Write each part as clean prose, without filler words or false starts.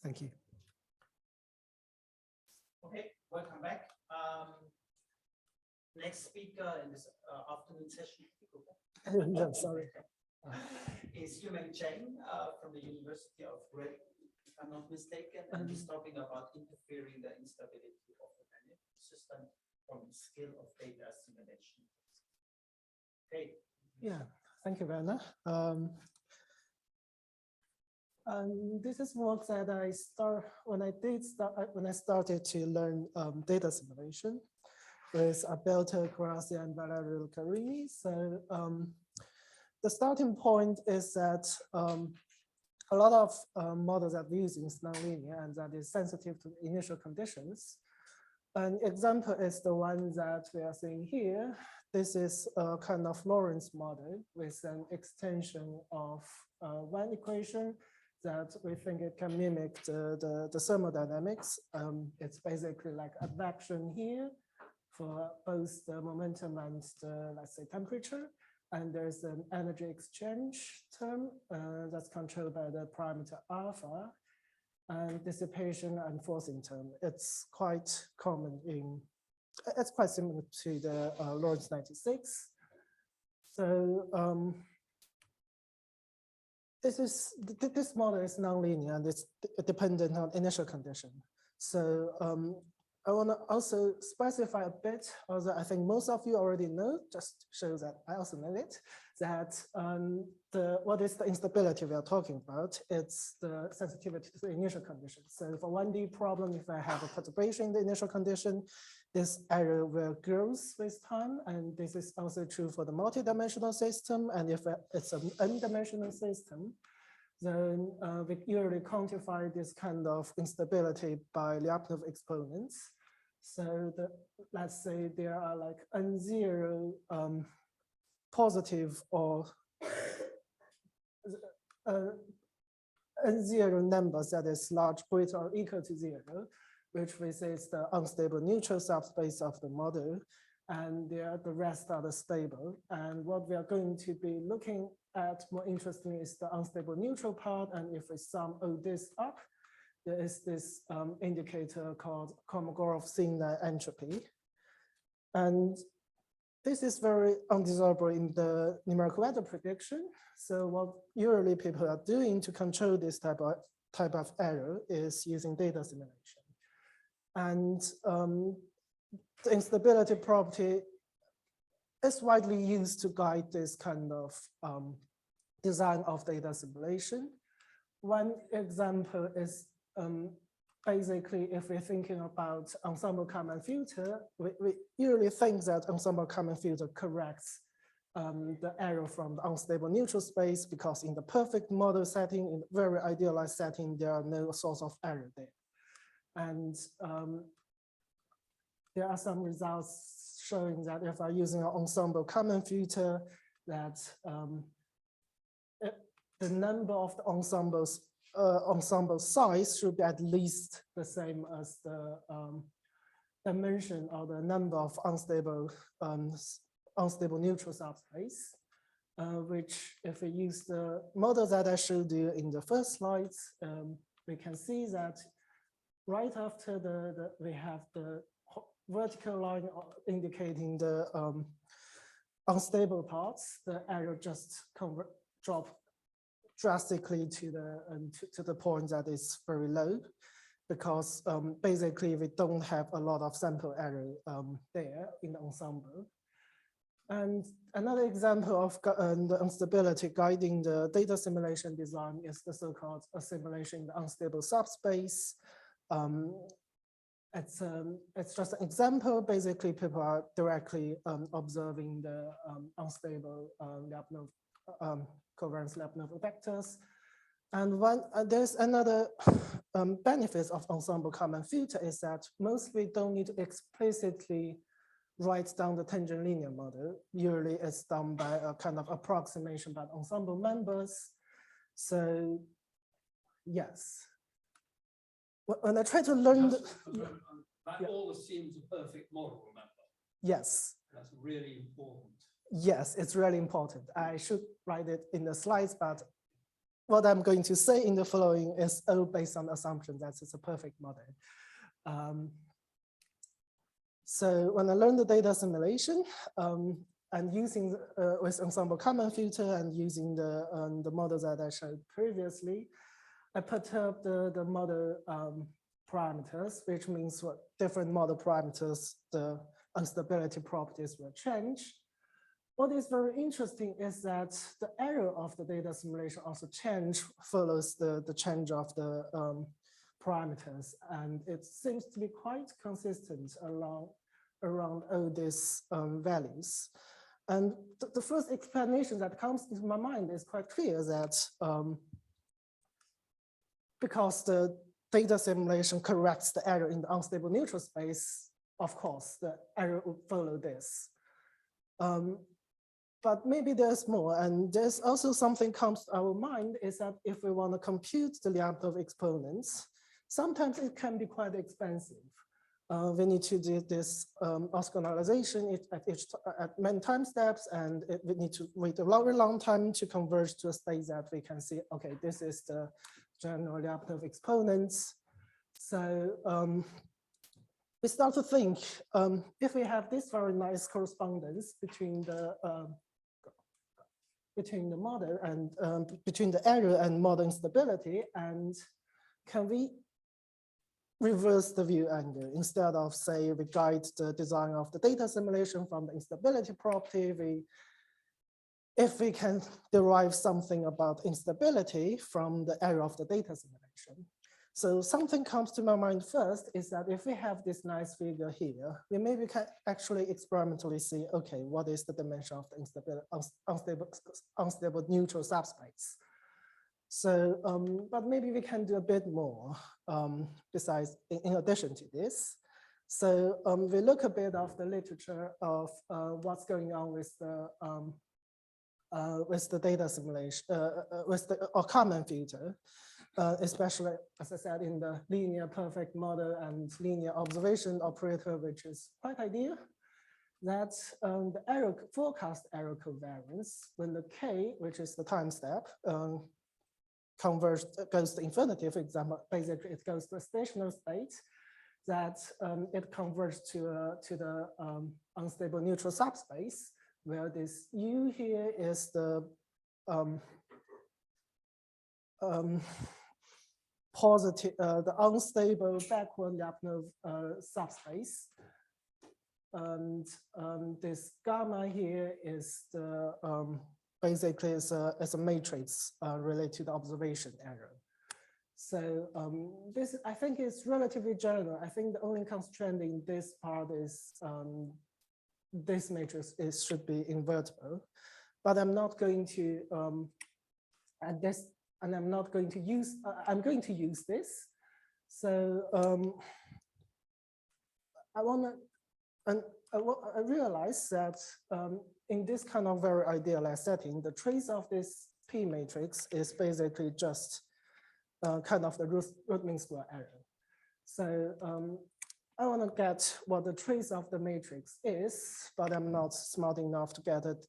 Thank you. Okay, welcome back. Next speaker in this afternoon session I'm sorry. is Chen from the University of Reading, if I'm not mistaken, and he's talking about interfering the instability of the dynamic system from the skill of data assimilation. Okay. Yeah, thank you, Werner. This is work that I started to learn data simulation with Alberto Grassi and Valerio Carini. So the starting point is that a lot of models are using nonlinear and that is sensitive to initial conditions. An example is the one that we are seeing here. This is a kind of Lorentz model with an extension of one equation that we think it can mimic the thermodynamics. It's basically like advection here for both the momentum and the, let's say, temperature. And there's an energy exchange term that's controlled by the parameter alpha, and dissipation and forcing term. It's quite common it's quite similar to the Lorentz 96. So this model is nonlinear and it's dependent on initial condition. So I want to also specify a bit, although I think most of you already know, just shows that I also know it, that what is the instability we are talking about? It's the sensitivity to the initial condition. So for 1D problem, if I have a perturbation in the initial condition, this error will grow with time. And this is also true for the multidimensional system. And if it's an n-dimensional system, then we usually quantify this kind of instability by Lyapunov exponents. So let's say there are like n0 positive or n0 numbers that is large, greater or equal to 0, which we say is the unstable neutral subspace of the model. And the rest are the stable. And what we are going to be looking at more interestingly is the unstable neutral part. And if we sum all this up, there is this indicator called Kolmogorov-Sinai entropy. And this is very undesirable in the numerical error prediction. So what usually people are doing to control this type of error is using data simulation. And the instability property is widely used to guide this kind of design of data simulation. One example is basically if we're thinking about ensemble Kalman filter, we usually think that ensemble Kalman filter corrects the error from the unstable neutral space because in the perfect model setting, in the very idealized setting, there are no source of error there. And there are some results showing that if I'm using an ensemble Kalman filter, that the number of the ensemble size should be at least the same as the dimension or the number of unstable neutral subspace, which if we use the model that I showed you in the first slides, we can see that right after we have the vertical line indicating the unstable parts, the error just drop drastically to the point that is very low, because basically we don't have a lot of sample error there in the ensemble. And another example of the instability guiding the data simulation design is the so-called assimilation in the unstable subspace. It's just an example. Basically, people are directly observing the unstable Lyapunov covariance Lyapunov vectors. And there's another benefit of ensemble Kalman filter is that mostly don't need to explicitly write down the tangent linear model. Usually it's done by a kind of approximation by ensemble members. So yes. When I try to learn that all assumes a perfect model, remember? Yes. That's really important. Yes, it's really important. I should write it in the slides, but what I'm going to say in the following is all based on the assumption that it's a perfect model. So when I learned the data assimilation, and using with ensemble common filter and using the model that I showed previously, I put up the model parameters, which means what different model parameters, the instability properties will change. What is very interesting is that the error of the data assimilation also follows the change of the parameters, and it seems to be quite consistent around all these values. And the first explanation that comes into my mind is quite clear that because the data assimilation corrects the error in the unstable neutral space, of course, the error would follow this. But maybe there's more, and there's also something comes to our mind is that if we want to compute the Lyapunov exponents, sometimes it can be quite expensive. We need to do this orthogonalization at many time steps, and we need to wait a very long time to converge to a state that we can see, okay, this is the general Lyapunov exponents. So we start to think, if we have this very nice correspondence between the model and between the error and model instability, and can we reverse the view angle instead of say we guide the design of the data assimilation from the instability property, if we can derive something about instability from the error of the data assimilation. So something comes to my mind first is that if we have this nice figure here, we maybe can actually experimentally see, okay, what is the dimension of the unstable neutral subspace? So, but maybe we can do a bit more besides, in addition to this. So we look a bit of the literature of what's going on with the data assimilation, with the common filter. Especially, as I said, in the linear perfect model and linear observation operator, which is quite ideal, that the error forecast error covariance, when the k, which is the time step, goes to infinity, for example, basically it goes to a stationary state, that it converges to the unstable neutral subspace, where this U here is the positive, the unstable backward Lyapunov subspace. And this gamma here is the basically is a matrix related to the observation error. So this I think is relatively general. I think the only constraint in this part is this matrix should be invertible, but I'm not going to and I'm not going to use, I'm going to use this. So I realize that in this kind of very idealized setting, the trace of this P matrix is basically just kind of the root mean square error. So I want to get what the trace of the matrix is, but I'm not smart enough to get it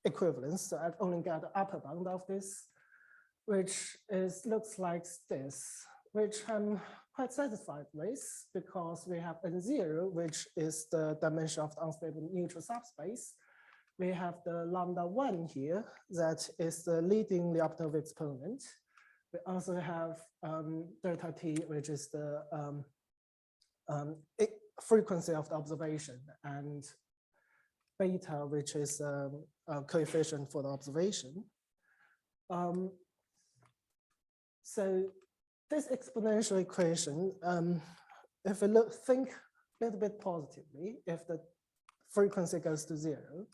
equivalence. So I only get the upper bound of this, which looks like this, which I'm quite satisfied with because we have N0, which is the dimension of the unstable neutral subspace. We have the lambda 1 here, that is the leading Lyapunov exponent. We also have delta t, which is the frequency of the observation, and beta, which is a coefficient for the observation. So this exponential equation, if we think a little bit positively, if the frequency goes to 0,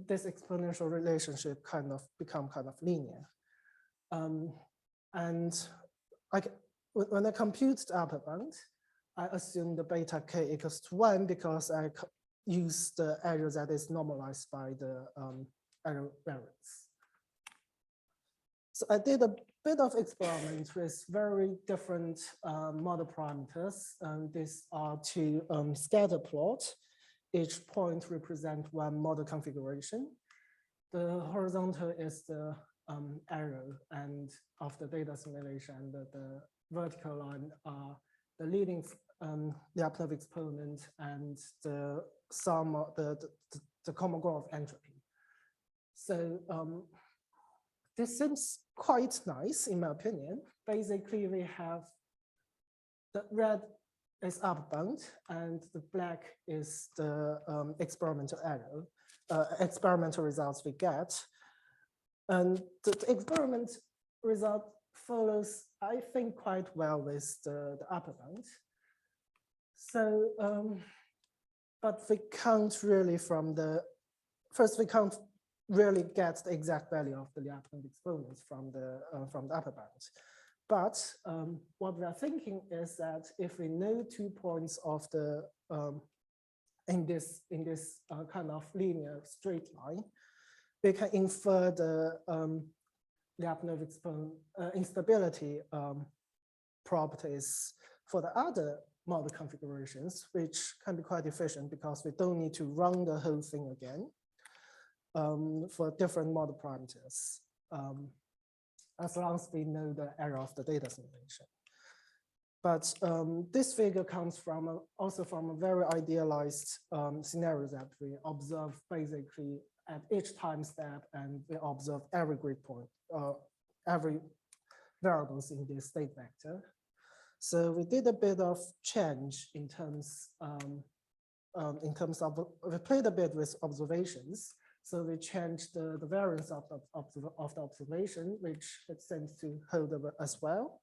this exponential relationship become kind of linear. And when I compute the upper bound, I assume the beta k equals to 1 because I use the error that is normalized by the error variance. So I did a bit of experiment with very different model parameters. These are two scatter plots. Each point represents one model configuration. The horizontal is the arrow and of the data simulation, and the vertical line are the leading Lyapunov exponent and the sum of the Kolmogorov entropy. So this seems quite nice in my opinion. Basically, we have the red is upbound and the black is the experimental arrow, experimental results we get. And the experiment result follows, I think, quite well with the upper bound. So, but we can't really we can't really get the exact value of the Lyapunov exponents from the upper bound. But what we are thinking is that if we know 2 points of the in this kind of linear straight line, we can infer the Lyapunov instability properties for the other model configurations, which can be quite efficient because we don't need to run the whole thing again for different model parameters, as long as we know the error of the data simulation. But this figure comes from also from a very idealized scenario that we observe basically at each time step, and we observe every grid point, every variables in this state vector. So we did a bit of change in terms of, we played a bit with observations. So we changed the variance of the observation, which it seems to hold as well.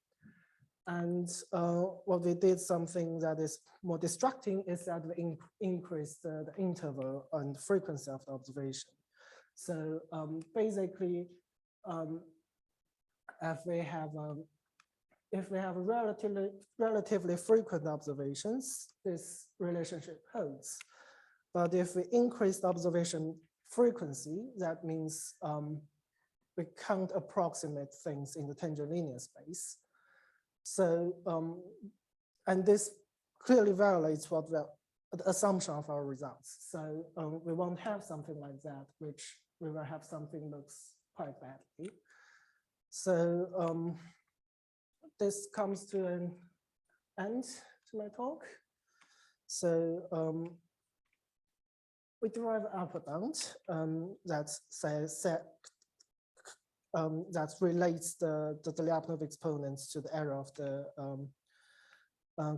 And what we did, something that is more distracting, is that we increased the interval and frequency of the observation. So basically, if we have relatively frequent observations, this relationship holds. But if we increase the observation frequency, that means we can't approximate things in the tangent linear space. So, and this clearly violates what the assumption of our results. So we won't have something like that, which we will have something looks quite badly. So this comes to an end to my talk. So we derive an upper bound that that relates the Lyapunov exponents to the error of the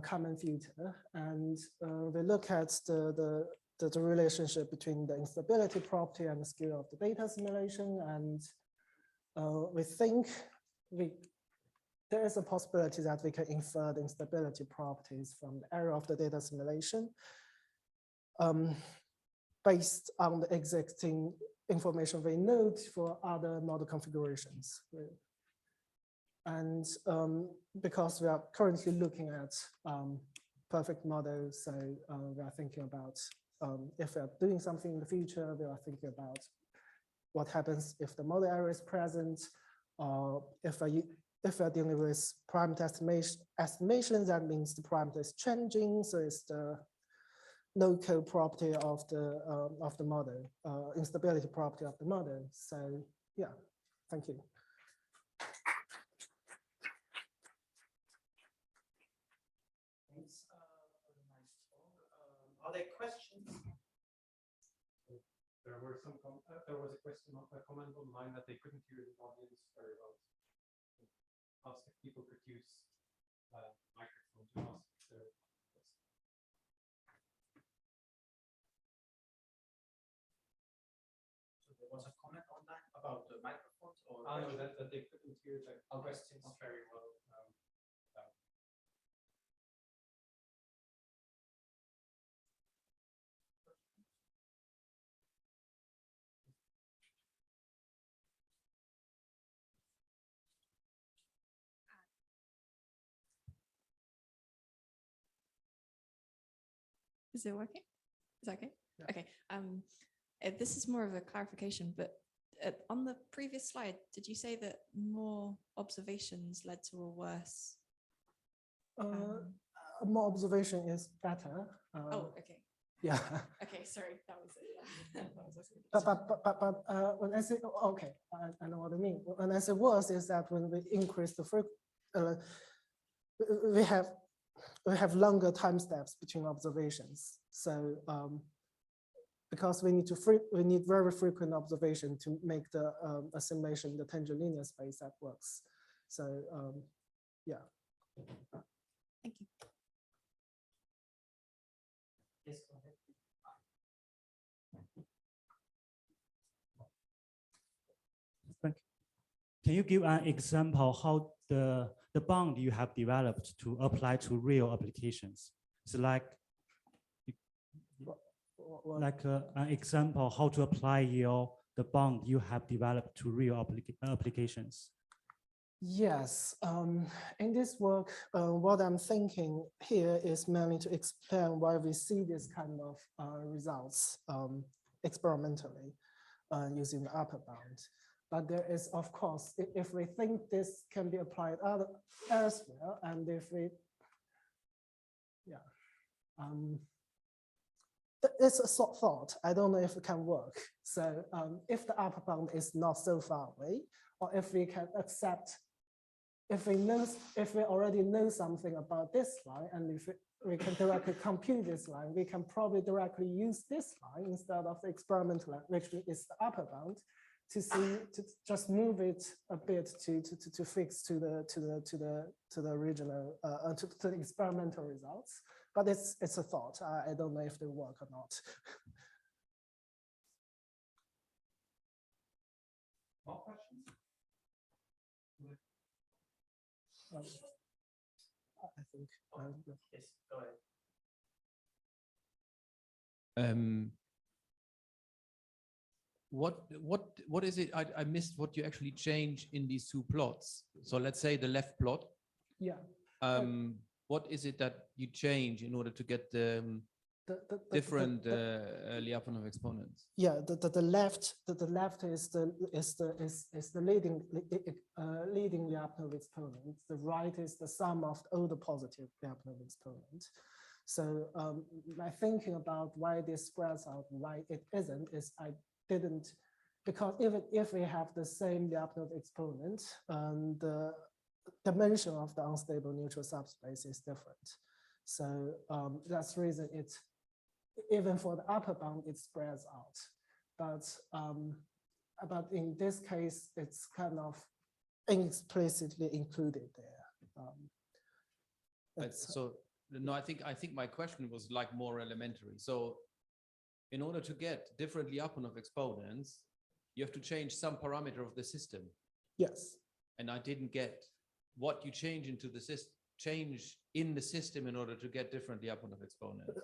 common filter, and we look at the relationship between the instability property and the scale of the data simulation, and we think there is a possibility that we can infer the instability properties from the error of the data simulation based on the existing information we know for other model configurations. And because we are currently looking at perfect models, so we are thinking about if we are doing something in the future, we are thinking about what happens if the model error is present, or if we are dealing with parameter estimation, that means the parameter is changing, so it's the local property of the model, instability property of the model. So yeah, thank you. Thanks for the nice talk. Are there questions? There was a question, a comment online that they couldn't hear the audience very well. Ask if people could use microphone to ask their question. So there was a comment online about the microphones, or no, that they couldn't hear the questions very well. Is it working? Is that okay? Yeah. Okay. This is more of a clarification, but on the previous slide, did you say that more observations led to a worse? More observation is better. Oh, okay. Yeah. Okay, sorry, that was it. Yeah. That was also- But when I say, okay, I know what I mean. When I say worse is that when we increase the we have longer time steps between observations. So because we need very frequent observation to make the assimilation in the tangent linear space that works. So yeah. Thank you. Yes, go ahead. Can you give an example how the bound you have developed to apply to real applications? It's like an example how to apply the bound you have developed to real applications. Yes, in this work, what I'm thinking here is mainly to explain why we see this kind of results experimentally using the upper bound. But there is, of course, if we think this can be applied elsewhere, and if we, yeah, it's a thought. I don't know if it can work. So if the upper bound is not so far away, or if we can accept, if we already know something about this line, and if we can directly compute this line, we can probably directly use this line instead of the experimental line, which is the upper bound, to just move it a bit to fix to the original to the experimental results. But it's a thought. I don't know if they work or not. More questions? I think. Yes, go ahead. What is it? I missed what you actually change in these two plots. So let's say the left plot. Yeah. What is it that you change in order to get the different Lyapunov exponents? Yeah, the left is the leading Lyapunov exponent. The right is the sum of all the positive Lyapunov exponent. So my thinking about why this spreads out, why it isn't, is I didn't, because even if we have the same Lyapunov exponent, the dimension of the unstable neutral subspace is different. So that's the reason it's, even for the upper bound, it spreads out. But in this case, it's kind of explicitly included there. So no, I think my question was like more elementary. So in order to get different Lyapunov exponents, you have to change some parameter of the system. Yes. And I didn't get what you change into the system, change in the system in order to get different Lyapunov exponents.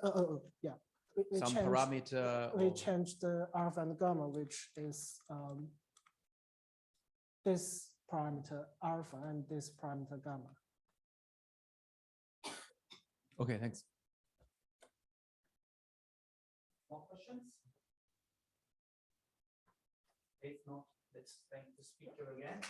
Yeah. Some parameter. We changed the alpha and gamma, which is this parameter alpha and this parameter gamma. Okay, thanks. More questions? If not, let's thank the speaker again.